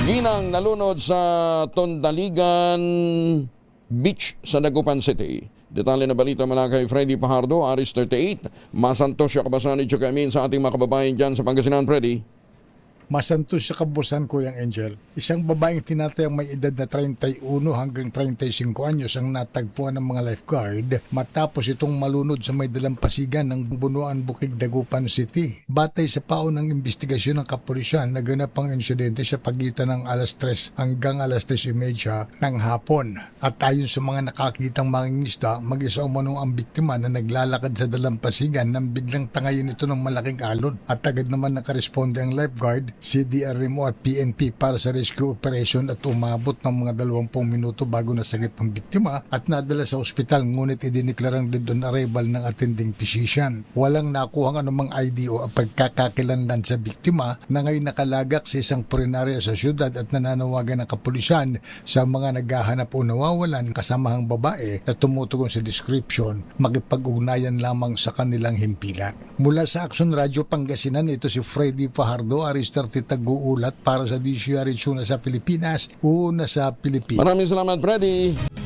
Ginang nalunod sa Tondaligan Beach sa Dagupan City. Detalye na balita mula kay Freddy Pajardo, Aris 38. Masantos siya kabasan ni Chukamin sa ating mga kababayan dyan sa Pangasinan, Freddy. Masantos sa kabusan, Kuyang Angel. Isang babaeng tinatayang may edad na 31 hanggang 35 anyos ang natagpuan ng mga lifeguard matapos itong malunod sa may dalampasigan ng Bunuan Bukid, Dagupan City. Batay sa paon ng investigasyon ng kapulisan, naganap ang insidente sa pagitan ng alas 3 hanggang alas 3:30 ng hapon. At ayon sa mga nakakitang mangingisda, mag-isa umanong ang biktima na naglalakad sa dalampasigan nang biglang tangayin ito ng malaking alon. At agad naman nakaresponde ang lifeguard, CDRMO at PNP para sa rescue operation at umabot ng mga 20 minuto bago nasagip ang biktima at nadala sa ospital, ngunit idiniklarang dead on arrival ng attending physician. Walang nakuhang anumang ID o pagkakakilanlan sa biktima na ngayon nakalagak sa isang purinarya sa syudad at nananawagan ng kapulisan sa mga naghahanap o nawawalan kasamahang babae na tumutugon sa description, makipag-ugnayan lamang sa kanilang himpilan. Mula sa Action Radio Pangasinan, ito si Freddy Pajardo, Aristar Titaguulat para sa DCR Itsuna sa Pilipinas, una sa Pilipinas. Maraming salamat, Freddy.